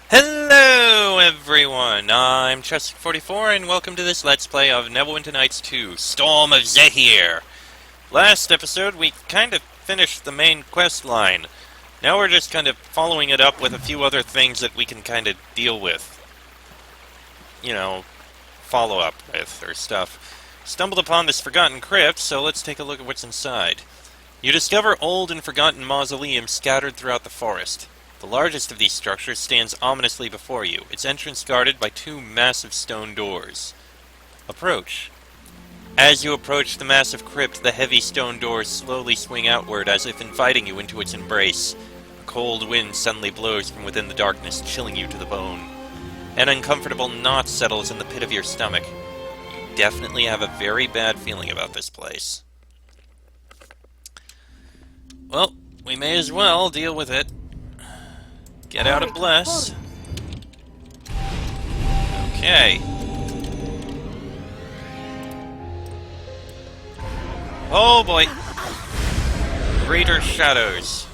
Hello everyone, I'm Chester44 and welcome to this Let's Play of Neverwinter Nights 2, Storm of Zehir. Last episode we kind of finished the main quest line. Now we're just kind of following it up with a few other things that we can kind of deal with. You know, follow up with, or stuff. Stumbled upon this forgotten crypt, so let's take a look at what's inside. You discover old and forgotten mausoleums scattered throughout the forest. The largest of these structures stands ominously before you, its entrance guarded by two massive stone doors. Approach. As you approach the massive crypt, the heavy stone doors slowly swing outward as if inviting you into its embrace. A cold wind suddenly blows from within the darkness, chilling you to the bone. An uncomfortable knot settles in the pit of your stomach. You definitely have a very bad feeling about this place. Well, we may as well deal with it. Get out of bless. Okay. Oh boy. Greater shadows.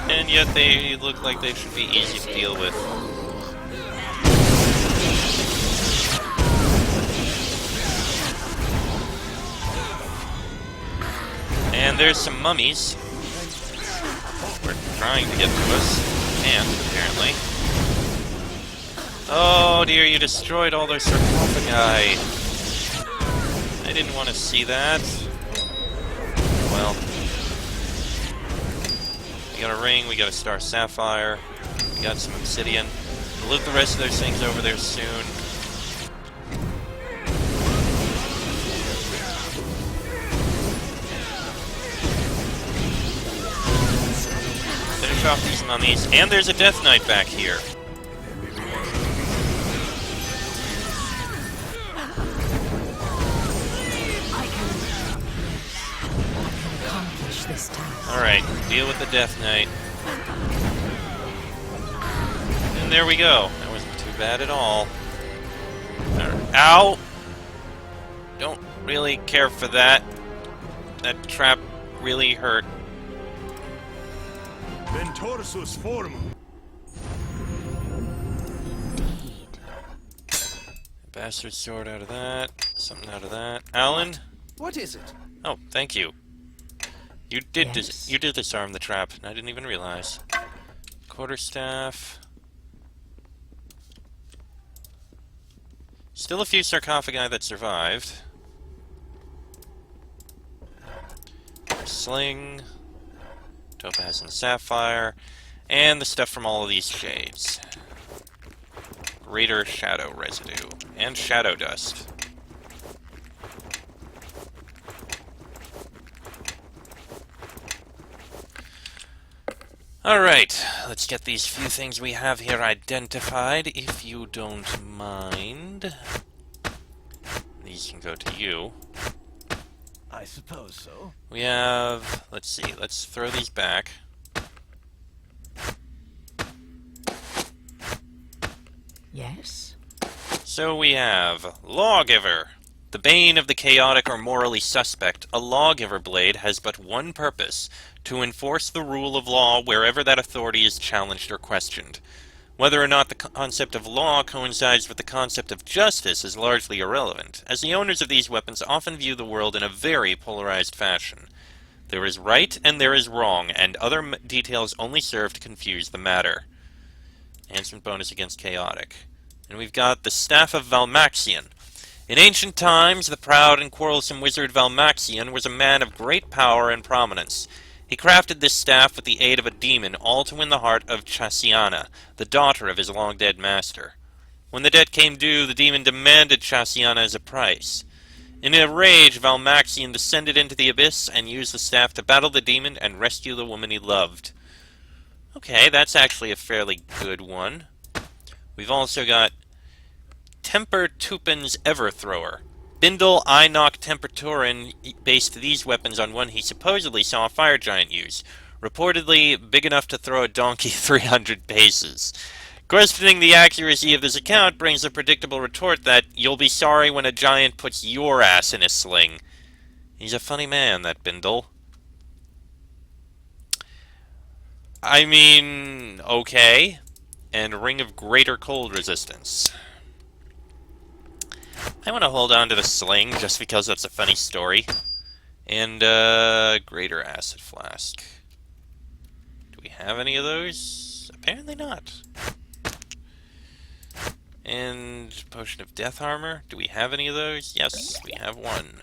And yet they look like they should be easy to deal with. And there's some mummies. We're trying to get to us. Can't, apparently. Oh dear, you destroyed all those sarcophagi. I didn't want to see that. Well. We got a ring, we got a star sapphire, we got some obsidian. We'll loot the rest of those things over there soon. Off these mummies, and there's a Death Knight back here. Alright, deal with the Death Knight. And there we go. That wasn't too bad at all. Ow! Don't really care for that. That trap really hurt. Ventorsus form. Bastard sword out of that. Something out of that. Alan? What is it? Oh, thank you. You did disarm the trap, and I didn't even realize. Quarterstaff. Still a few sarcophagi that survived. Sling. Topaz and sapphire. And the stuff from all of these shades. Greater shadow residue. And shadow dust. Alright, let's get these few things we have here identified, if you don't mind. These can go to you. I suppose so. We have... let's see, let's throw these back. Yes? So we have Lawgiver. The bane of the chaotic or morally suspect, a lawgiver blade has but one purpose: to enforce the rule of law wherever that authority is challenged or questioned. Whether or not the concept of law coincides with the concept of justice is largely irrelevant, as the owners of these weapons often view the world in a very polarized fashion. There is right and there is wrong, and other details only serve to confuse the matter. Enhancement bonus against chaotic. And we've got the Staff of Valmaxian. In ancient times, the proud and quarrelsome wizard Valmaxian was a man of great power and prominence. He crafted this staff with the aid of a demon, all to win the heart of Chasiana, the daughter of his long-dead master. When the debt came due, the demon demanded Chasiana as a price. In a rage, Valmaxian descended into the abyss and used the staff to battle the demon and rescue the woman he loved. Okay, that's actually a fairly good one. We've also got Temper Tupin's Everthrower. Bindle Einok Temperaturin based these weapons on one he supposedly saw a fire giant use, reportedly big enough to throw a donkey 300 paces. Questioning the accuracy of this account brings the predictable retort that you'll be sorry when a giant puts your ass in a sling. He's a funny man, that Bindle. I mean, okay. And Ring of Greater Cold Resistance. I want to hold on to the Sling just because that's a funny story. And, Greater Acid Flask. Do we have any of those? Apparently not. And Potion of Death Armor. Do we have any of those? Yes, we have one.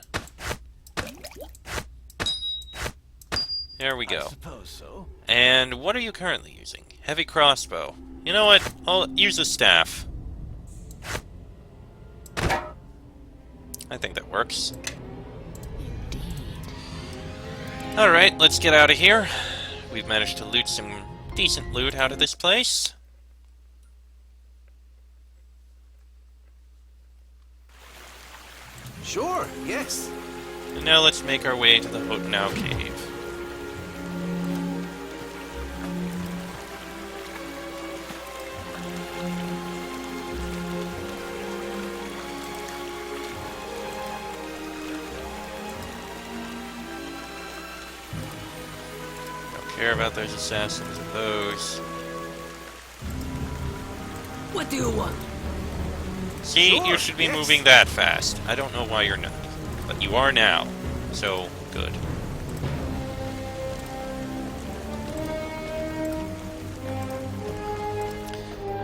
There we I go. suppose so. And what are you currently using? Heavy Crossbow. You know what? I'll use a staff. I think that works. Indeed. Alright, let's get out of here. We've managed to loot some decent loot out of this place. Sure, yes. And now let's make our way to the Hotenau Cave. Don't care about those assassins and those. What do you want? See, Sure, you should be yes. moving that fast. I don't know why you're not. But you are now. So, good.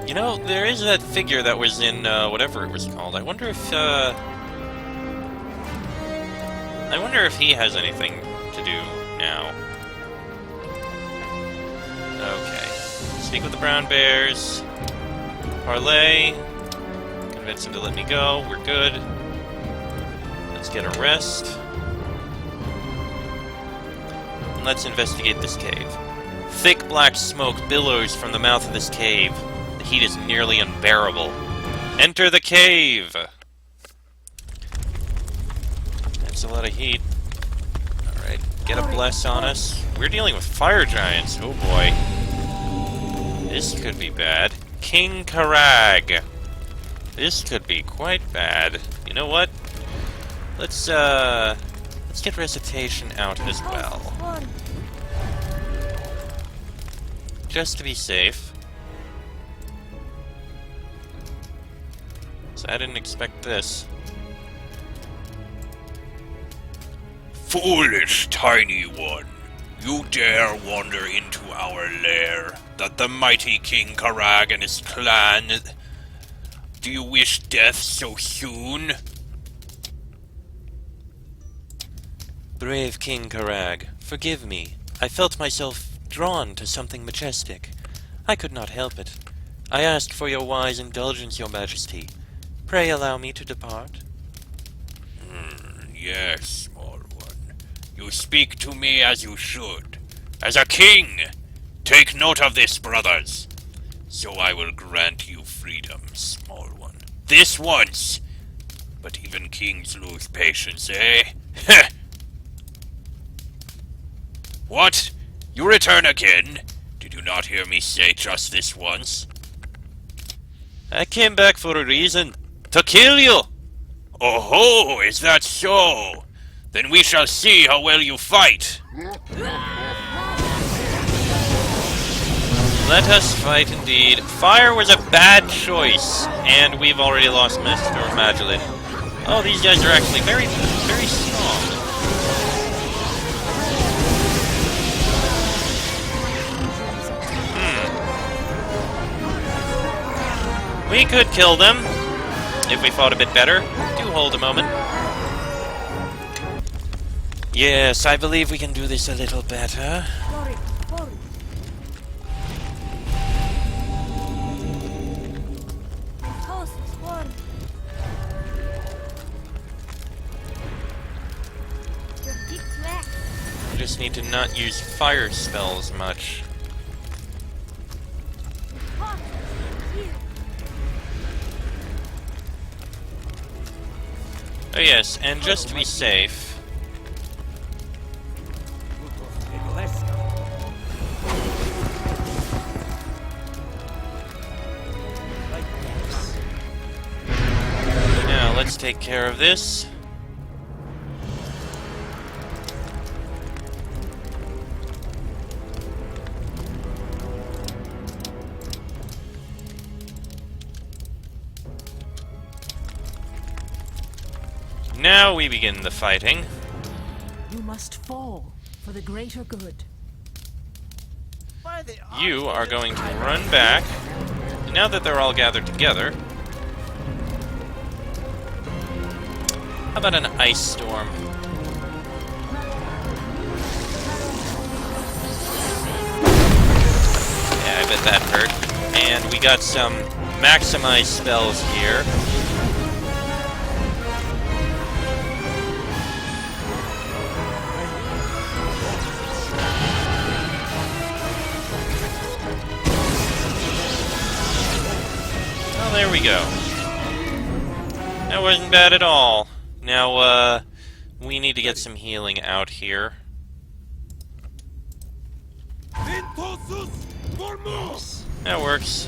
You know, there is that figure that was in, whatever it was called. I wonder if he has anything to do now. Okay. Speak with the brown bears. Parlay. Convince him to let me go. We're good. Let's get a rest. And let's investigate this cave. Thick black smoke billows from the mouth of this cave. The heat is nearly unbearable. Enter the cave! That's a lot of heat. Alright, get a bless on us. We're dealing with fire giants. Oh boy. This could be bad. King Karag. This could be quite bad. You know what? Let's get recitation out as well. Just to be safe. So I didn't expect this. Foolish tiny one, you dare wander into our lair, that the mighty King Karag and his clan... Do you wish death so soon? Brave King Karag, forgive me. I felt myself drawn to something majestic. I could not help it. I asked for your wise indulgence, your majesty. Pray allow me to depart. Yes, small one. You speak to me as you should. As a king! Take note of this, brothers. So I will grant you freedom, small one. This once! But even kings lose patience, eh? Heh! What? You return again? Did you not hear me say just this once? I came back for a reason. To kill you! Oh ho, is that so? Then we shall see how well you fight. Let us fight indeed. Fire was a bad choice, and we've already lost Master Magdalene. Oh, these guys are actually very, very strong. We could kill them if we fought a bit better. Do hold a moment. Yes, I believe we can do this a little better. We just need to not use fire spells much. Oh yes, and just to be safe, now let's take care of this. now we begin the fighting. You must fall for the greater good. By the You are going to run back. Now that they're all gathered together, how about an ice storm? Yeah, I bet that hurt. And we got some maximized spells here. Oh, there we go. That wasn't bad at all. Now, we need to get some healing out here. That works.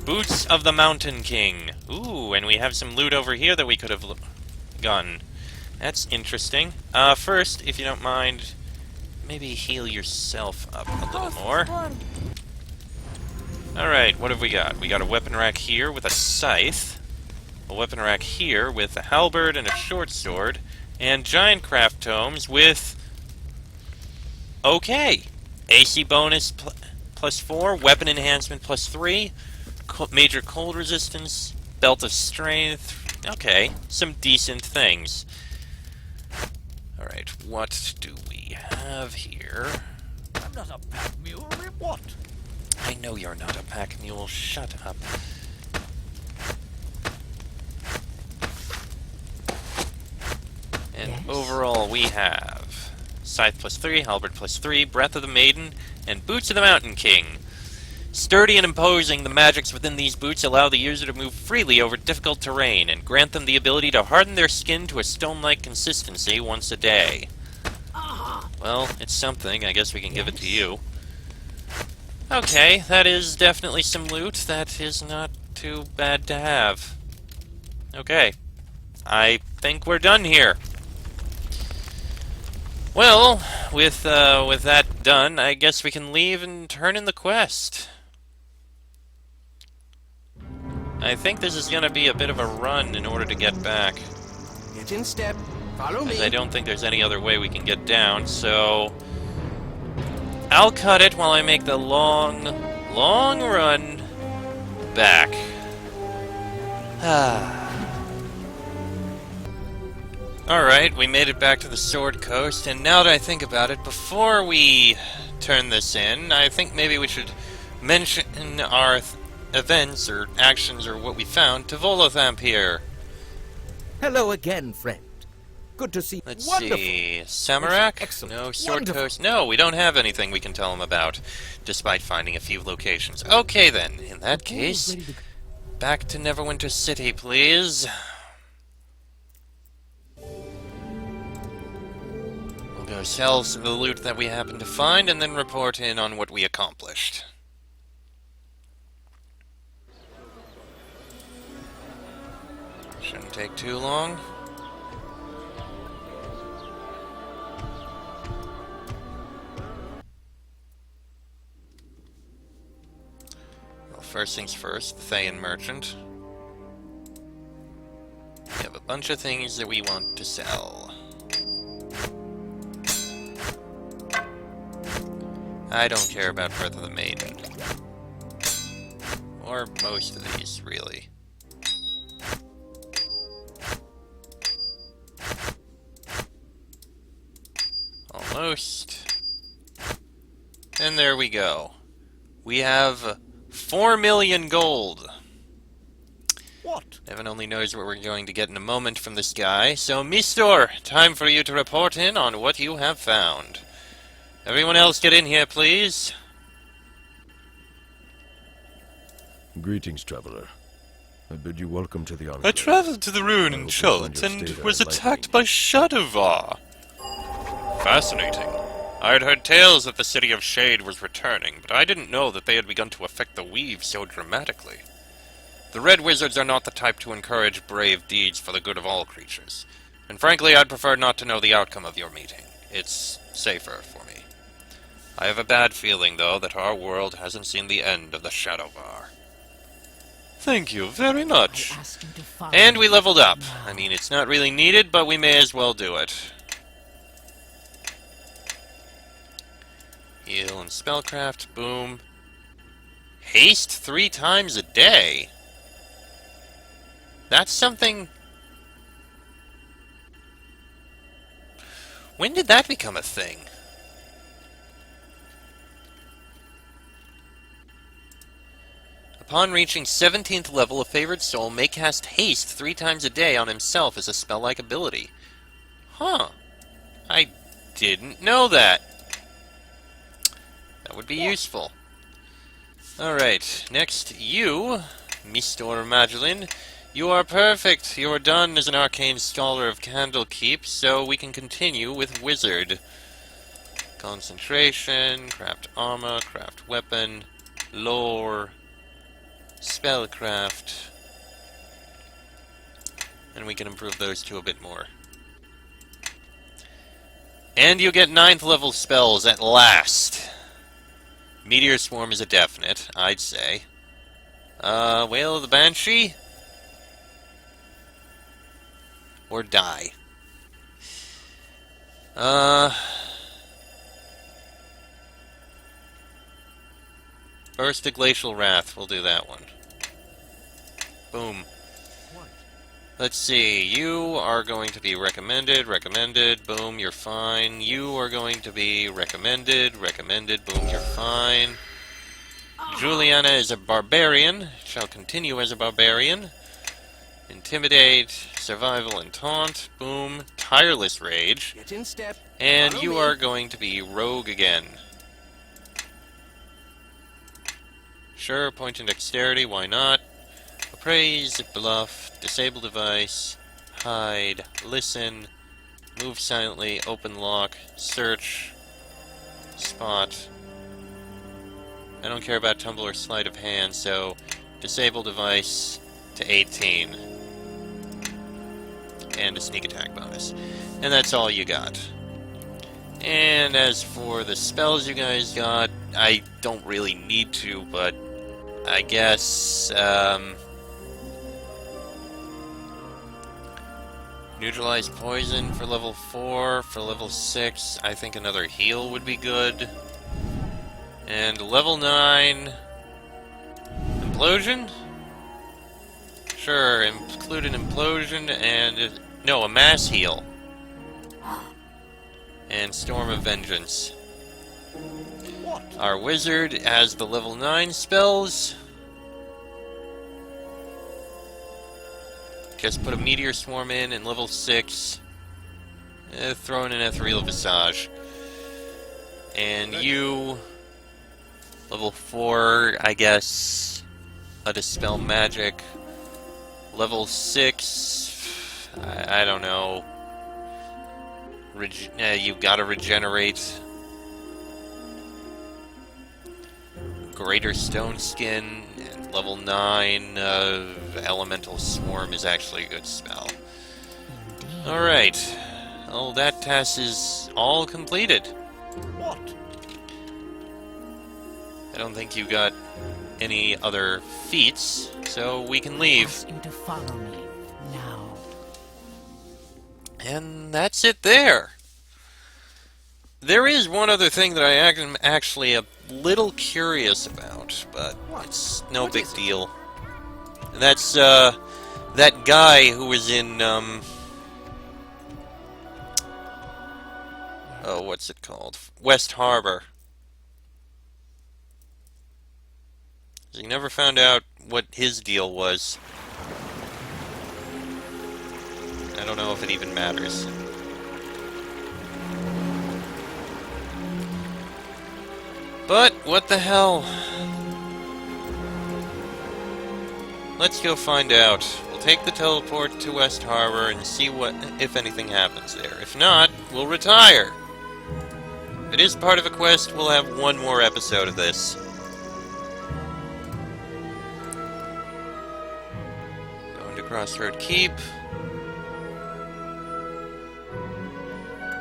Boots of the Mountain King. Ooh, and we have some loot over here that we could have gotten. That's interesting. First, if you don't mind, maybe heal yourself up a little more. Alright, what have we got? We got a weapon rack here with a scythe, a weapon rack here with a halberd and a short sword, and giant craft tomes with... Okay! AC bonus plus 4, weapon enhancement plus 3, major cold resistance, belt of strength. Okay, some decent things. Alright, what do we have here? I'm not a pack mule. What? I know you're not a pack mule. Shut up. And Yes. overall, we have Scythe plus 3, Halberd plus 3, Breath of the Maiden, and Boots of the Mountain King. Sturdy and imposing, the magics within these boots allow the user to move freely over difficult terrain and grant them the ability to harden their skin to a stone-like consistency once a day. Well, it's something. I guess we can give it to you. Okay, that is definitely some loot. That is not too bad to have. Okay. I think we're done here. Well, with that done, I guess we can leave and turn in the quest. I think this is going to be a bit of a run in order to get back, Get in step. Follow as me. I don't think there's any other way we can get down, so... I'll cut it while I make the long run back. Alright, we made it back to the Sword Coast, and now that I think about it, before we turn this in, I think maybe we should mention our events or actions or what we found to Volothamp here. Hello again, friend. Good to see. Let's Wonderful. see. Samarak? Excellent. No. Sword Wonderful. Coast? No, we don't have anything we can tell him about, despite finding a few locations. Okay then, in that case, back to Neverwinter City, please. We'll go sell some of the loot that we happen to find, and then report in on what we accomplished. Shouldn't take too long. First things first, the Thayan Merchant. We have a bunch of things that we want to sell. I don't care about Breath of the Maiden. Or most of these, really. Almost. And there we go. We have 4 million gold. What? Heaven only knows what we're going to get in a moment from this guy. So, Mistor, time for you to report in on what you have found. Everyone else get in here, please. Greetings, traveler. I bid you welcome to the Enclave. I travelled to the ruin I in hope you find Chult your and stay was there attacked enlightening. by Shadowvar. Fascinating. I had heard tales that the City of Shade was returning, but I didn't know that they had begun to affect the Weave so dramatically. The Red Wizards are not the type to encourage brave deeds for the good of all creatures, and frankly I'd prefer not to know the outcome of your meeting. It's safer for me. I have a bad feeling, though, that our world hasn't seen the end of the Shadowvar. Thank you very I much. asked you to follow And we me. leveled up. Now. I mean, it's not really needed, but we may as well do it. Heal and spellcraft, boom. Haste 3 times a day? That's something... When did that become a thing? Upon reaching 17th level, a favored soul may cast haste 3 times a day on himself as a spell-like ability. Huh. I didn't know that. That would be useful. Alright, next you, Mr. Magdalene. You are perfect. You are done as an arcane scholar of Candlekeep, so we can continue with Wizard. Concentration, craft armor, craft weapon, lore, spellcraft. And we can improve those two a bit more. And you get 9th level spells at last. Meteor Swarm is a definite, I'd say. Wail of the Banshee? Or die. Burst of Glacial Wrath, we'll do that one. Boom. Let's see, you are going to be recommended, boom, you're fine. You are going to be recommended, boom, you're fine. Juliana is a barbarian, shall continue as a barbarian. Intimidate, survival, and taunt, boom, tireless rage. Get in step. And Follow you me. are going to be rogue again. Sure, point and dexterity, why not? Appraise, bluff, disable device, hide, listen, move silently, open lock, search, spot. I don't care about tumble or sleight of hand, so disable device to 18. And a sneak attack bonus. And that's all you got. And as for the spells you guys got, I don't really need to, but I guess, neutralize poison for level 4. For level 6, I think another heal would be good. And level 9... Implosion? Sure, include an implosion and... No, a mass heal. And Storm of Vengeance. What? Our wizard has the level 9 spells. Just put a Meteor Swarm in and level 6. Throw in an Ethereal Visage. And you... Level 4, I guess... A Dispel Magic. Level 6... I don't know. You gotta regenerate. Greater Stone Skin, and level 9, Elemental Swarm is actually a good spell. Alright. Well, that task is all completed. What? I don't think you got any other feats, so we can I leave. ask you to follow me. Now. And that's it there. There is one other thing that I am actually a little curious about, but it's no What big is it? deal. And that's, that guy who was in, oh, what's it called? West Harbor. He never found out what his deal was. I don't know if it even matters. But, what the hell? Let's go find out. We'll take the teleport to West Harbor and see what, if anything happens there. If not, we'll retire. If it is part of a quest, we'll have one more episode of this. Going to Crossroad Keep.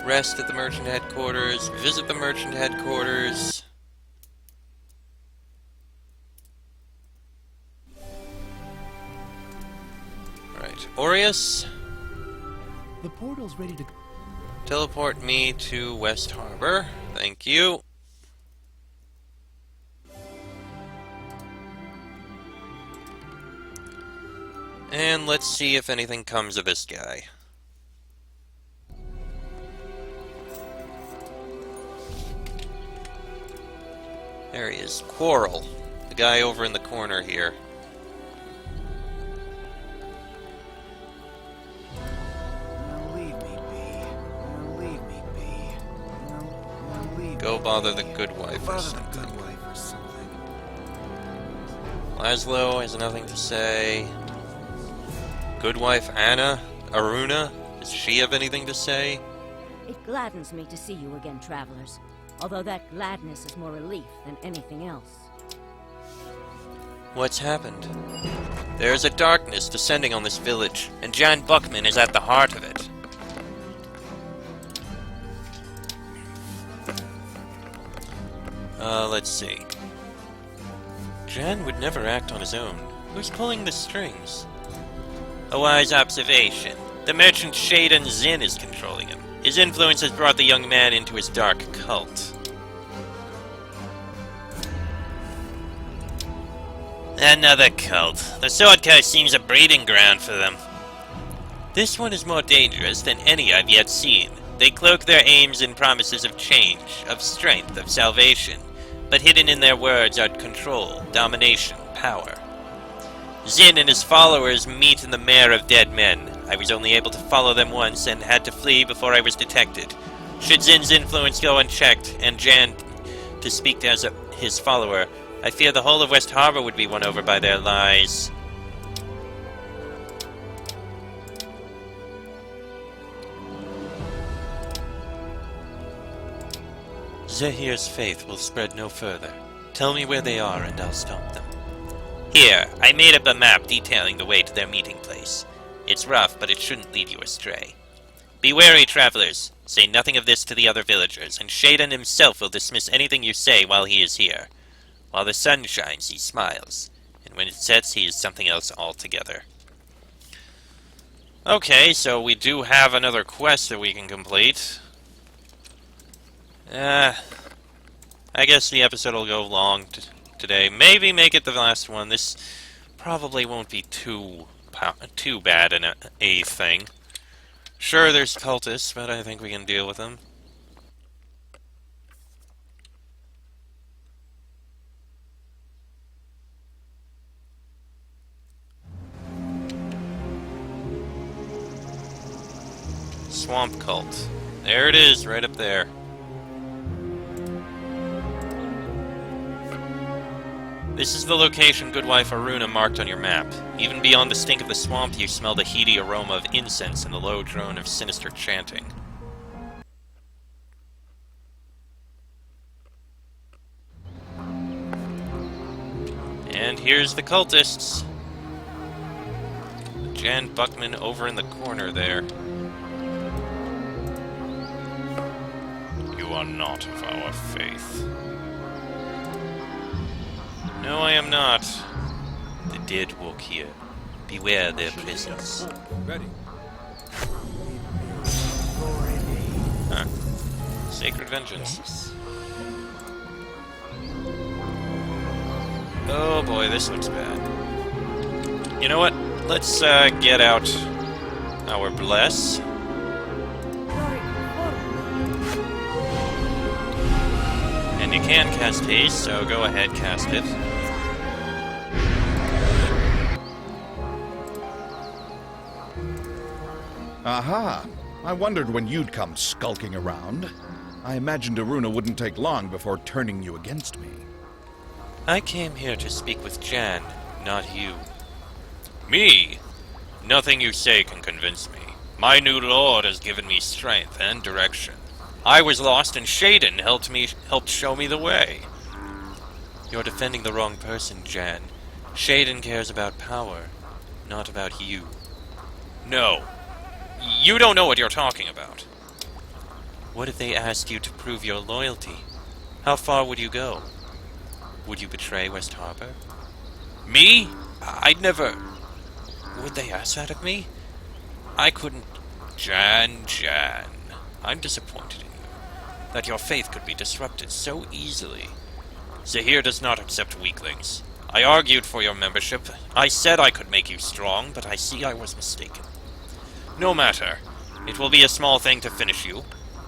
Rest at the merchant headquarters. Visit the merchant headquarters. Aureus, The portal's ready to... teleport me to West Harbor. Thank you. And let's see if anything comes of this guy. There he is. Quarrel. The guy over in the corner here. Leave me be. Leave me be. Leave Go me bother be. the good wife or Bother the something. good wife or something. Laszlo has nothing to say. Good wife Anna? Aruna? Does she have anything to say? It gladdens me to see you again, travelers. Although that gladness is more relief than anything else. What's happened? There's a darkness descending on this village, and Jan Buckman is at the heart of it. Let's see. Jan would never act on his own. Who's pulling the strings? A wise observation. The merchant Shaden Zin is controlling him. His influence has brought the young man into his dark cult. Another cult. The Sword Coast seems a breeding ground for them. This one is more dangerous than any I've yet seen. They cloak their aims in promises of change, of strength, of salvation. But hidden in their words are control, domination, power. Zin and his followers meet in the Mare of Dead Men. I was only able to follow them once and had to flee before I was detected. Should Zin's influence go unchecked, and Jan to speak as his follower, I fear the whole of West Harbor would be won over by their lies. Zehir's faith will spread no further. Tell me where they are and I'll stop them. Here, I made up a map detailing the way to their meeting place. It's rough, but it shouldn't lead you astray. Be wary, travelers. Say nothing of this to the other villagers, and Shaden himself will dismiss anything you say while he is here. While the sun shines, he smiles, and when it sets, he is something else altogether. Okay, so we do have another quest that we can complete. I guess the episode will go long today. Maybe make it the last one. This probably won't be too bad a thing. Sure, there's cultists, but I think we can deal with them. Swamp Cult. There it is, right up there. This is the location Goodwife Aruna marked on your map. Even beyond the stink of the swamp, you smell the heady aroma of incense and the low drone of sinister chanting. And here's the cultists. Jan Buckman over in the corner there. You are not of our faith. No, I am not. The dead walk here. Beware their presence. Ready. Huh. Sacred vengeance. Yes? Oh boy, this looks bad. You know what? Let's get out our bless. And you can cast haste, so go ahead, cast it. Aha! I wondered when you'd come skulking around. I imagined Aruna wouldn't take long before turning you against me. I came here to speak with Jan, not you. Me? Nothing you say can convince me. My new lord has given me strength and direction. I was lost and Shaden helped show me the way. You're defending the wrong person, Jan. Shaden cares about power, not about you. No. You don't know what you're talking about. What if they asked you to prove your loyalty? How far would you go? Would you betray West Harbor? Me? I'd never... Would they ask that of me? I couldn't... Jan. I'm disappointed in you. That your faith could be disrupted so easily. Zehir does not accept weaklings. I argued for your membership. I said I could make you strong, but I see I was mistaken. No matter. It will be a small thing to finish you.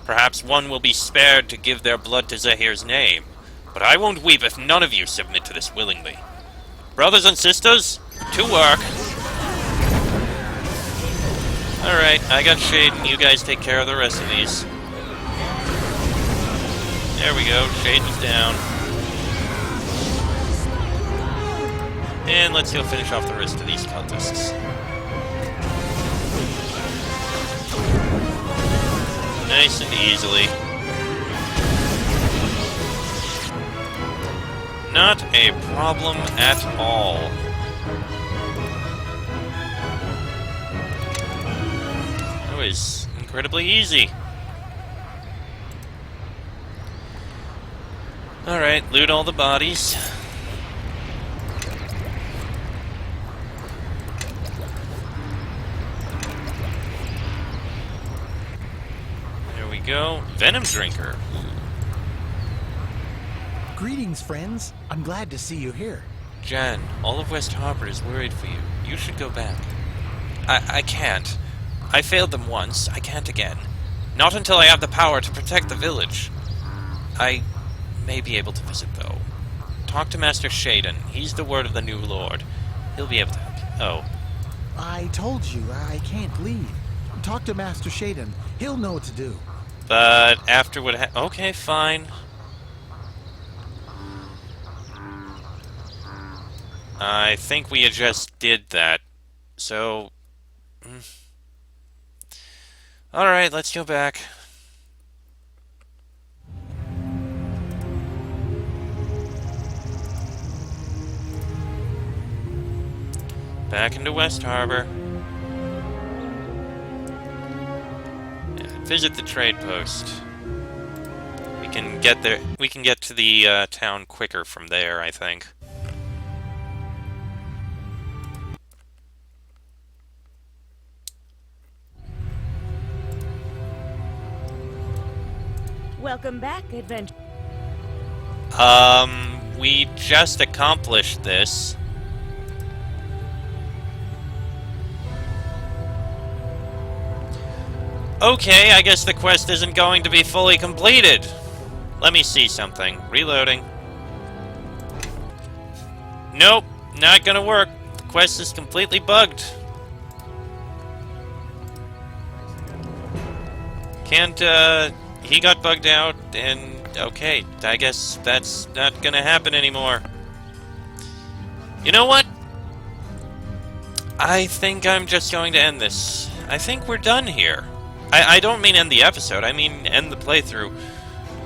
Perhaps one will be spared to give their blood to Zehir's name. But I won't weep if none of you submit to this willingly. Brothers and sisters, to work! Alright, I got Shaden. You guys take care of the rest of these. There we go. Shaden's down. And let's go finish off the rest of these cultists. Nice and easily. Not a problem at all. That was incredibly easy. Alright, loot all the bodies. There we go. Venom Drinker. Greetings, friends. I'm glad to see you here. Jan, all of West Harbor is worried for you. You should go back. I can't. I failed them once. I can't again. Not until I have the power to protect the village. I may be able to visit, though. Talk to Master Shaden. He's the word of the new lord. He'll be able to help you. Oh. I told you I can't leave. Talk to Master Shaden. He'll know what to do. But after what okay, fine. I think we just did that. So... Alright, let's go back. Back into West Harbor. And visit the trade post. We can get there. We can get to the town quicker from there, I think. Welcome back, adventure. We just accomplished this. Okay, I guess the quest isn't going to be fully completed. Let me see something. Reloading. Nope, not gonna work. The quest is completely bugged. Can't, he got bugged out, and okay, I guess that's not gonna happen anymore. You know what? I think I'm just going to end this. I think we're done here. I don't mean end the episode, I mean end the playthrough.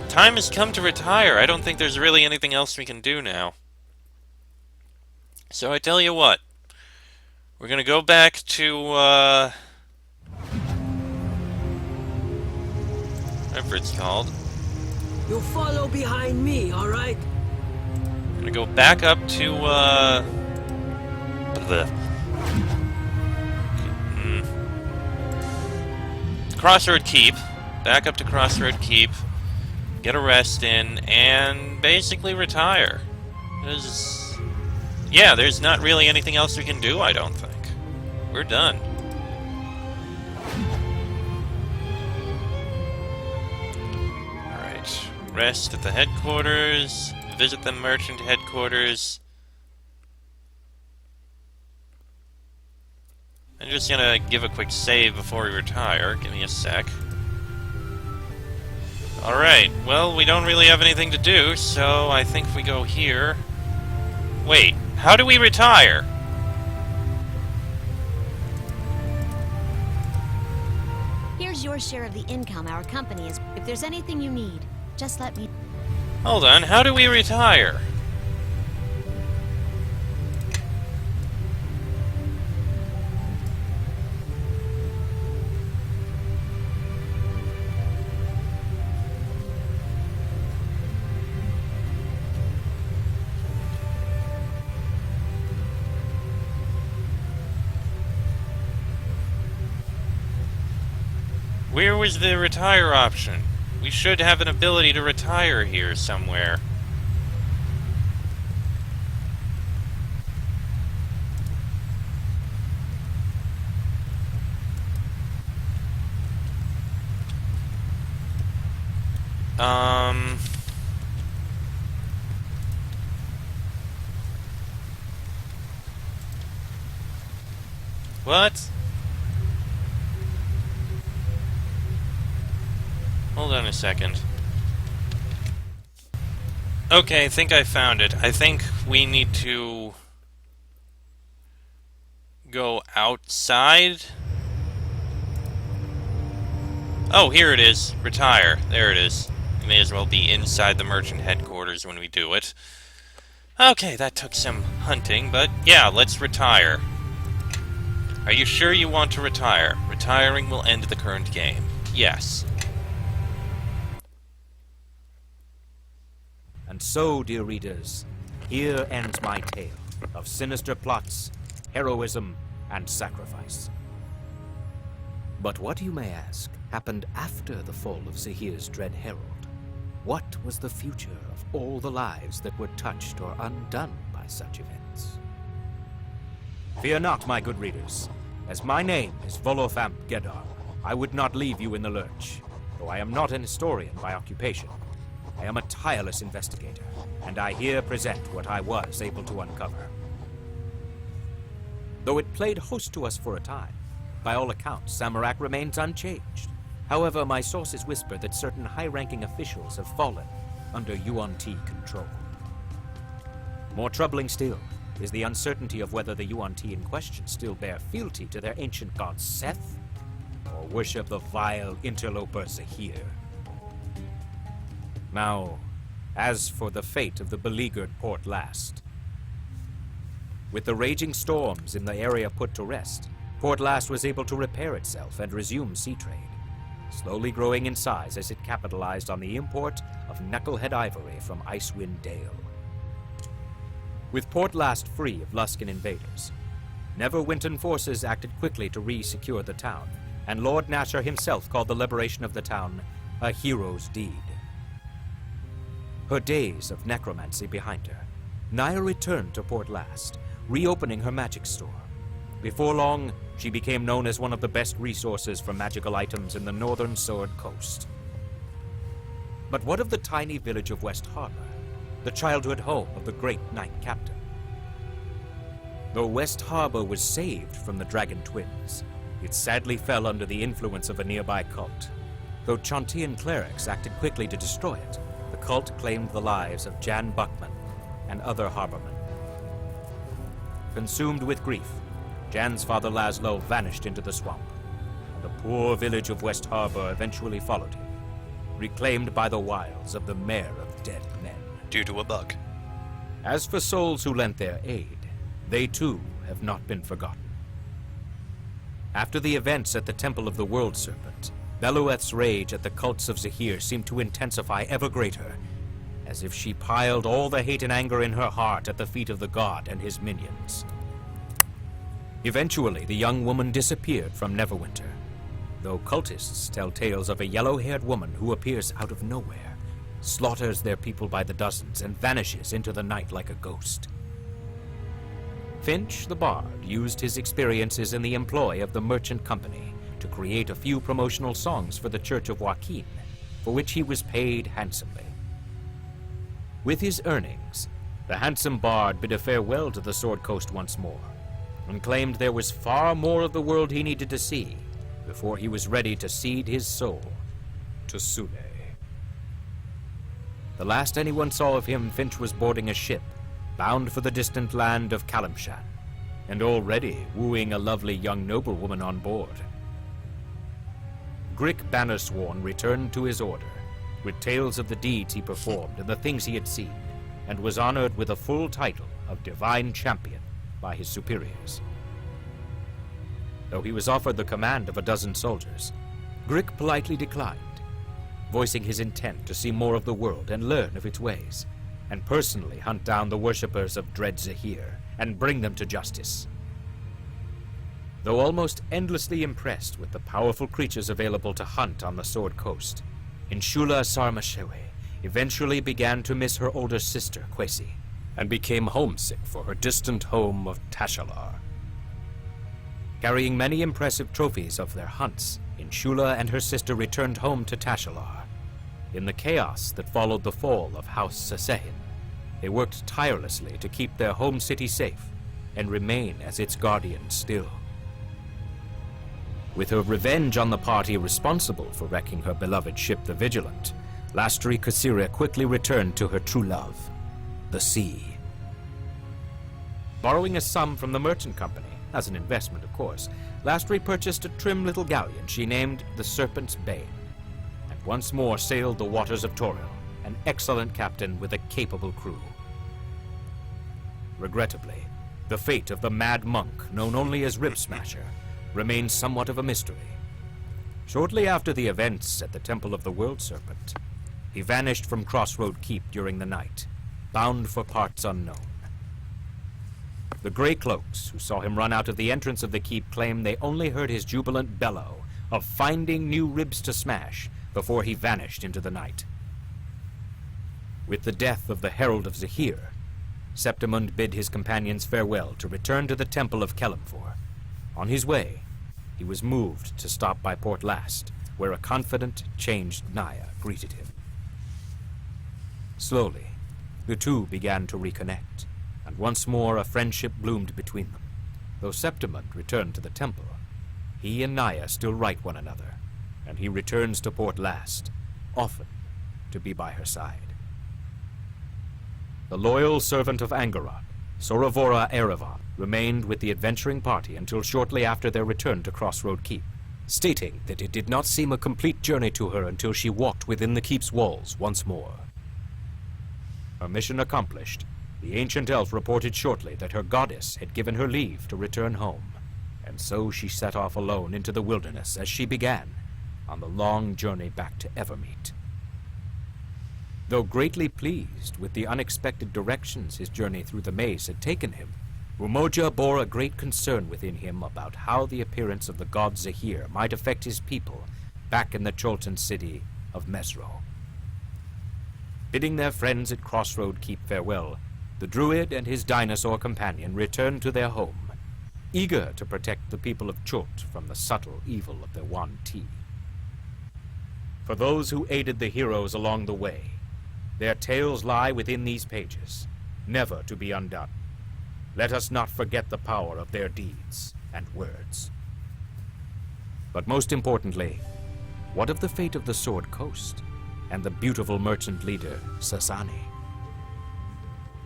Time has come to retire. I don't think there's really anything else we can do now. So I tell you what. We're gonna go back to, whatever it's called. You follow behind me, alright? I'm gonna go back up to, Crossroad Keep. Back up to Crossroad Keep. Get a rest in, and basically retire. Yeah, there's not really anything else we can do, I don't think. We're done. Alright. Rest at the headquarters. Visit the merchant headquarters. I'm just gonna give a quick save before we retire. Give me a sec. Alright, well, we don't really have anything to do, so I think we go here. Wait, how do we retire? Here's your share of the income our company is. If there's anything you need, just let me... Hold on, how do we retire? Where was the retire option? We should have an ability to retire here somewhere. What? Hold on a second. Okay, I think I found it. I think we need to go outside. Oh, here it is. Retire. There it is. We may as well be inside the merchant headquarters when we do it. Okay, that took some hunting, but yeah, let's retire. Are you sure you want to retire? Retiring will end the current game. Yes. And so, dear readers, here ends my tale of sinister plots, heroism, and sacrifice. But what, you may ask, happened after the fall of Zehir's dread herald? What was the future of all the lives that were touched or undone by such events? Fear not, my good readers. As my name is Volofamp Gedar, I would not leave you in the lurch, though I am not an historian by occupation. I am a tireless investigator, and I here present what I was able to uncover. Though it played host to us for a time, by all accounts, Samarak remains unchanged. However, my sources whisper that certain high-ranking officials have fallen under Yuan-Ti control. More troubling still is the uncertainty of whether the Yuan-Ti in question still bear fealty to their ancient god Seth, or worship the vile interloper Zehir. Now, as for the fate of the beleaguered Port Last. With the raging storms in the area put to rest, Port Last was able to repair itself and resume sea trade, slowly growing in size as it capitalized on the import of knucklehead ivory from Icewind Dale. With Port Last free of Luskan invaders, Neverwinter forces acted quickly to re-secure the town, and Lord Nasher himself called the liberation of the town a hero's deed. Her days of necromancy behind her, Naya returned to Port Last, reopening her magic store. Before long, she became known as one of the best resources for magical items in the northern Sword Coast. But what of the tiny village of West Harbor, the childhood home of the great Knight Captain? Though West Harbor was saved from the Dragon Twins, it sadly fell under the influence of a nearby cult. Though Chantian clerics acted quickly to destroy it, the cult claimed the lives of Jan Buckman and other harbormen. Consumed with grief, Jan's father Laszlo vanished into the swamp, and the poor village of West Harbor eventually followed him, reclaimed by the wiles of the Mayor of Dead Men. Due to a bug. As for souls who lent their aid, they too have not been forgotten. After the events at the Temple of the World Serpent, Belueth's rage at the cults of Zehir seemed to intensify ever greater, as if she piled all the hate and anger in her heart at the feet of the god and his minions. Eventually, the young woman disappeared from Neverwinter, though cultists tell tales of a yellow-haired woman who appears out of nowhere, slaughters their people by the dozens, and vanishes into the night like a ghost. Finch, the bard, used his experiences in the employ of the merchant company to create a few promotional songs for the Church of Joaquin, for which he was paid handsomely. With his earnings, the handsome bard bid a farewell to the Sword Coast once more, and claimed there was far more of the world he needed to see before he was ready to cede his soul to Sule. The last anyone saw of him, Finch was boarding a ship bound for the distant land of Kalimshan, and already wooing a lovely young noblewoman on board. Grick Bannersworn returned to his order, with tales of the deeds he performed and the things he had seen, and was honored with a full title of Divine Champion by his superiors. Though he was offered the command of a dozen soldiers, Grick politely declined, voicing his intent to see more of the world and learn of its ways, and personally hunt down the worshippers of Dread Zehir and bring them to justice. Though almost endlessly impressed with the powerful creatures available to hunt on the Sword Coast, Inshula Sarmashewe eventually began to miss her older sister, Kwesi, and became homesick for her distant home of Tashalar. Carrying many impressive trophies of their hunts, Inshula and her sister returned home to Tashalar. In the chaos that followed the fall of House Sasehin, they worked tirelessly to keep their home city safe and remain as its guardians still. With her revenge on the party responsible for wrecking her beloved ship, the Vigilant, Lastri Kasira quickly returned to her true love, the sea. Borrowing a sum from the merchant company, as an investment of course, Lastri purchased a trim little galleon she named the Serpent's Bane, and once more sailed the waters of Toril, an excellent captain with a capable crew. Regrettably, the fate of the Mad Monk, known only as Rib Smasher, remains somewhat of a mystery. Shortly after the events at the Temple of the World Serpent, he vanished from Crossroad Keep during the night, bound for parts unknown. The Grey Cloaks, who saw him run out of the entrance of the keep, claim they only heard his jubilant bellow of finding new ribs to smash before he vanished into the night. With the death of the Herald of Zehir, Septimund bid his companions farewell to return to the Temple of Kelemfor. On his way, he was moved to stop by Port Last, where a confident, changed Naya greeted him. Slowly, the two began to reconnect, and once more a friendship bloomed between them. Though Septimund returned to the temple, he and Naya still write one another, and he returns to Port Last, often to be by her side. The loyal servant of Angaroth, Soravora Erevan, remained with the adventuring party until shortly after their return to Crossroad Keep, stating that it did not seem a complete journey to her until she walked within the keep's walls once more. Her mission accomplished, the ancient elf reported shortly that her goddess had given her leave to return home, and so she set off alone into the wilderness as she began on the long journey back to Evermeet. Though greatly pleased with the unexpected directions his journey through the maze had taken him, Umoja bore a great concern within him about how the appearance of the god Zehir might affect his people back in the Cholton city of Mesro. Bidding their friends at Crossroad Keep farewell, the druid and his dinosaur companion returned to their home, eager to protect the people of Chult from the subtle evil of their Wan Ti. For those who aided the heroes along the way, their tales lie within these pages, never to be undone. Let us not forget the power of their deeds and words. But most importantly, what of the fate of the Sword Coast and the beautiful merchant leader, Sasani?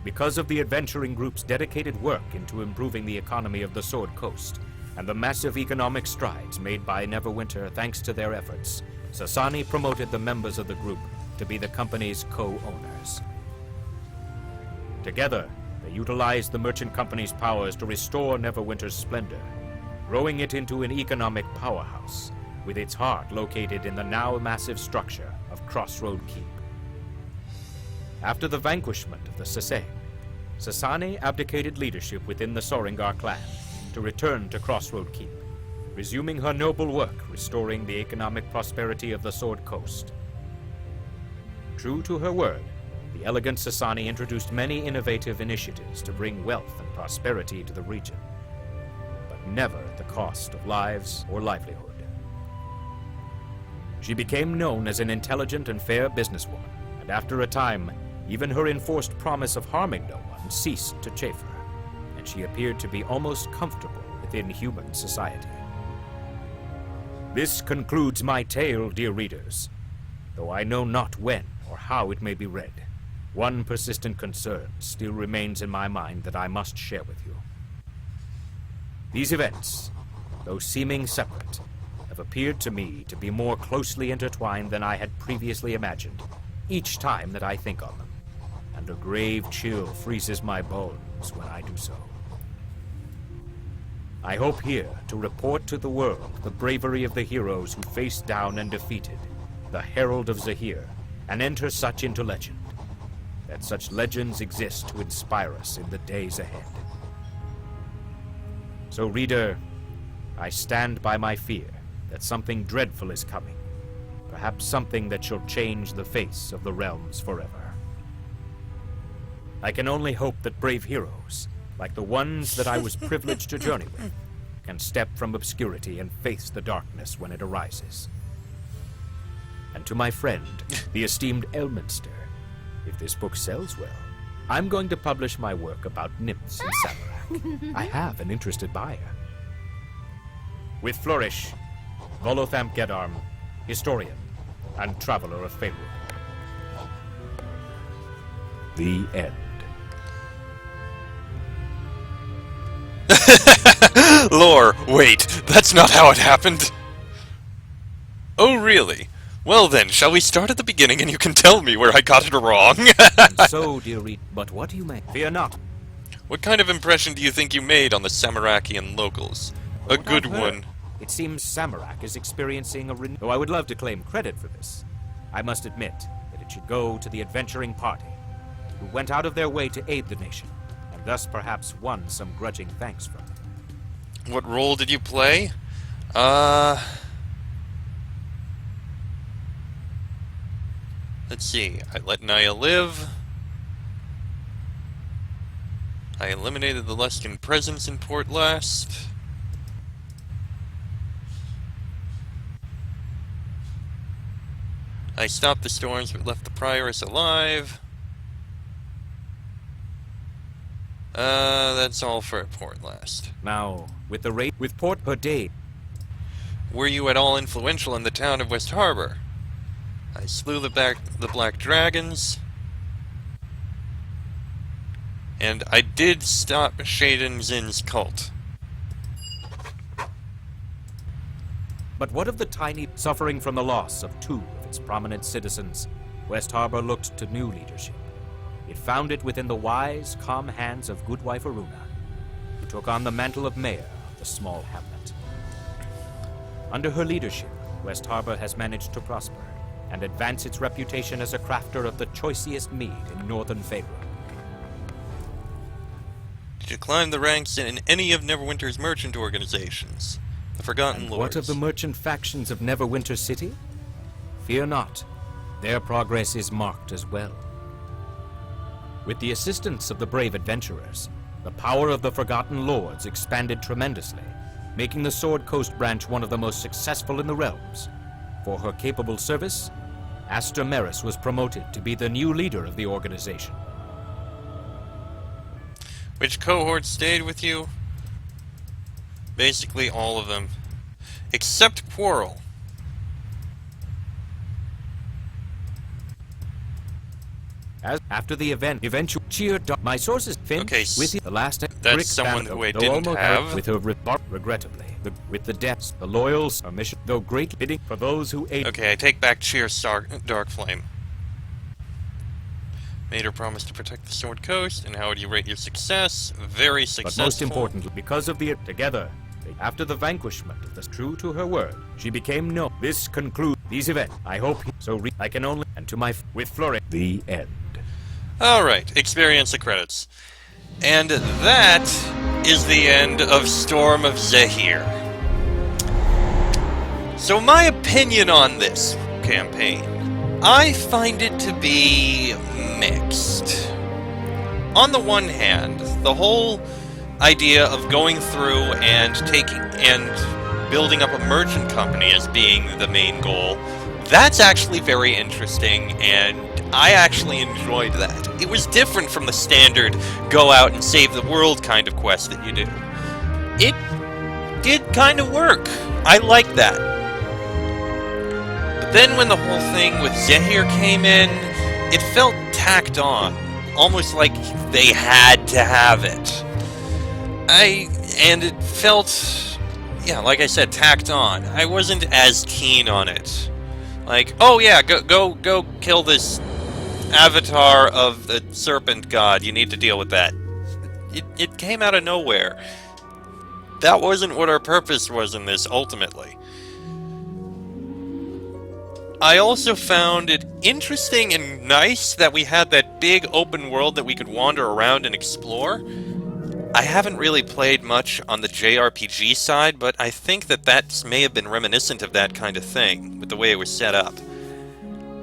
Because of the adventuring group's dedicated work into improving the economy of the Sword Coast and the massive economic strides made by Neverwinter thanks to their efforts, Sasani promoted the members of the group to be the company's co-owners. Together, they utilized the merchant company's powers to restore Neverwinter's splendor, growing it into an economic powerhouse, with its heart located in the now massive structure of Crossroad Keep. After the vanquishment of the Saseh, Sasani abdicated leadership within the Soringar clan to return to Crossroad Keep, resuming her noble work restoring the economic prosperity of the Sword Coast. True to her word, the elegant Sasani introduced many innovative initiatives to bring wealth and prosperity to the region, but never at the cost of lives or livelihood. She became known as an intelligent and fair businesswoman, and after a time, even her enforced promise of harming no one ceased to chafe her, and she appeared to be almost comfortable within human society. This concludes my tale, dear readers, though I know not when or how it may be read. One persistent concern still remains in my mind that I must share with you. These events, though seeming separate, have appeared to me to be more closely intertwined than I had previously imagined, each time that I think on them, and a grave chill freezes my bones when I do so. I hope here to report to the world the bravery of the heroes who faced down and defeated the Herald of Zehir, and enter such into legend, that such legends exist to inspire us in the days ahead. So, reader, I stand by my fear that something dreadful is coming. Perhaps something that shall change the face of the realms forever. I can only hope that brave heroes, like the ones that I was privileged to journey with, can step from obscurity and face the darkness when it arises. And to my friend, the esteemed Elminster, if this book sells well, I'm going to publish my work about nymphs in Samarak. I have an interested buyer. With flourish, Volothamp Gedarm, historian and traveler of Faerun. The end. Lore, wait, that's not how it happened. Oh, really? Well then, shall we start at the beginning and you can tell me where I got it wrong? And so, dear reader, but what do you make? Fear not. What kind of impression do you think you made on the Samarakian locals? A What good I've heard, one. It seems Samarak is experiencing a though I would love to claim credit for this. I must admit that it should go to the adventuring party, who went out of their way to aid the nation, and thus perhaps won some grudging thanks from it. What role did you play? Let's see. I let Naya live. I eliminated the Luskan presence in Port Last. I stopped the storms but left the Prioress alive. That's all for Port Last. Now, with the raid with Port Perday, Were you at all influential in the town of West Harbor? I slew the Black Dragons. And I did stop Shaden Zin's cult. but what of the tiny suffering from the loss of two of its prominent citizens? West Harbor looked to new leadership. It found it within the wise, calm hands of Goodwife Aruna, who took on the mantle of mayor of the small hamlet. Under her leadership, West Harbor has managed to prosper and advance its reputation as a crafter of the choicest mead in northern Faerun. Did you climb the ranks in any of Neverwinter's merchant organizations? The Forgotten And Lords. what of the merchant factions of Neverwinter City? Fear not, their progress is marked as well. With the assistance of the brave adventurers, the power of the Forgotten Lords expanded tremendously, making the Sword Coast branch one of the most successful in the realms. For her capable service, Aster Maris was promoted to be the new leader of the organization. Which cohort stayed with you? Basically all of them. Except Quarrel. As after the event, eventually cheered my sources finished Okay, with the last that's someone who I didn't have. with her regrettably with the deaths, the loyals, a mission though great bidding for those who aid. Okay, I take back Cheer Dark Flame. Made her promise to protect the Sword Coast, and how would you rate your success? Very successful. But most importantly, because of the together, after the vanquishment of the true to her word, she became known. This concludes these events. I hope so. I can only and to my with Flurry the end. Alright, experience the credits. And that is the end of Storm of Zehir. So my opinion on this campaign, I find it to be mixed. On the one hand, the whole idea of going through and building up a merchant company as being the main goal, that's actually very interesting, and I actually enjoyed that. It was different from the standard go out and save the world kind of quest that you do. It did kind of work. I liked that. But then when the whole thing with Zehir came in, it felt tacked on. Almost like they had to have it. And it felt, yeah, like I said, tacked on. I wasn't as keen on it. Like, oh yeah, go kill this avatar of the serpent god. You need to deal with that. It came out of nowhere. That wasn't what our purpose was in this, ultimately. I also found it interesting and nice that we had that big open world that we could wander around and explore. I haven't really played much on the JRPG side, but I think that may have been reminiscent of that kind of thing, with the way it was set up.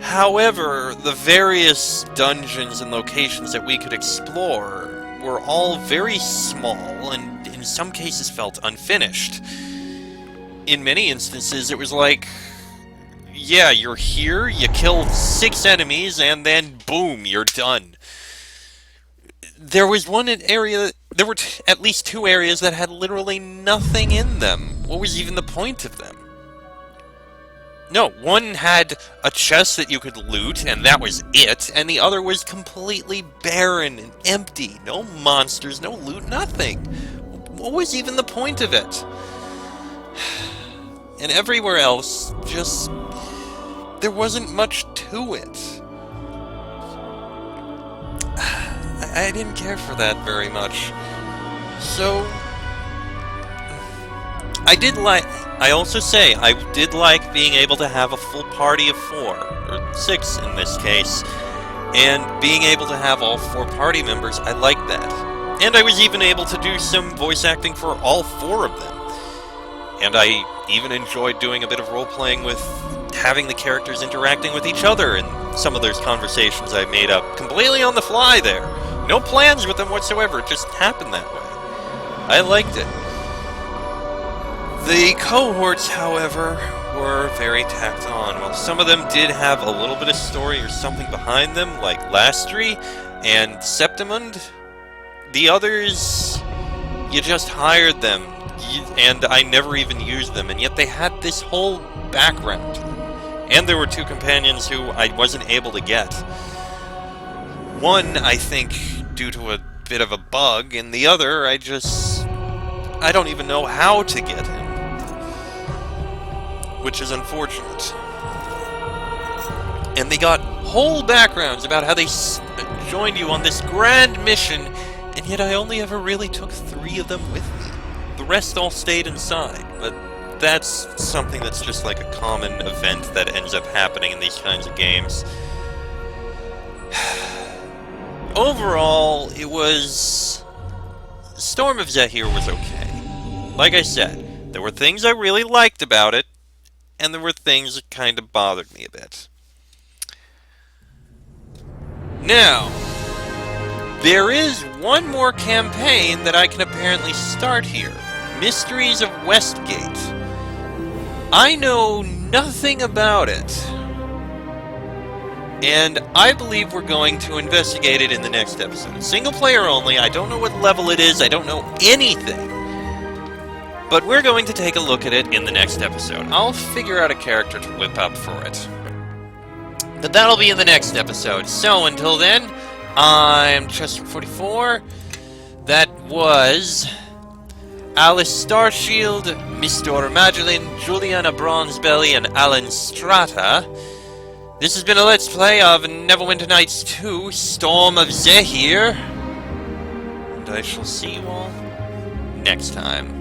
However, the various dungeons and locations that we could explore were all very small, and in some cases felt unfinished. In many instances, it was like, yeah, you're here, you kill 6 enemies, and then boom, you're done. There was one area, there were at least 2 areas that had literally nothing in them. What was even the point of them? No, one had a chest that you could loot, and that was it, and the other was completely barren and empty. No monsters, no loot, nothing. What was even the point of it? And everywhere else, just... there wasn't much to it. I didn't care for that very much. So... I also say, I did like being able to have a full party of 4, or 6 in this case, and being able to have all 4 party members, I liked that. And I was even able to do some voice acting for all 4 of them. And I even enjoyed doing a bit of role-playing with having the characters interacting with each other in some of those conversations I made up completely on the fly there. No plans with them whatsoever, it just happened that way. I liked it. The cohorts, however, were very tacked on. While some of them did have a little bit of story or something behind them, like Lastry and Septimund, the others, you just hired them, and I never even used them, and yet they had this whole background to them. And there were 2 companions who I wasn't able to get. One, I think, due to a bit of a bug, and the other, I don't even know how to get him. Which is unfortunate. And they got whole backgrounds about how they joined you on this grand mission, and yet I only ever really took 3 of them with me. The rest all stayed inside, but that's something that's just like a common event that ends up happening in these kinds of games. Overall, it was... Storm of Zehir was okay. Like I said, there were things I really liked about it, and there were things that kind of bothered me a bit. Now, there is one more campaign that I can apparently start here. Mysteries of Westgate. I know nothing about it. And I believe we're going to investigate it in the next episode. Single player only, I don't know what level it is, I don't know anything. But we're going to take a look at it in the next episode. I'll figure out a character to whip up for it. But that'll be in the next episode. So until then, I'm Chester44. That was Alice Starshield, Mr. Magdalene, Juliana Bronzebelly, and Alan Strata. This has been a Let's Play of Neverwinter Nights 2, Storm of Zehir. And I shall see you all next time.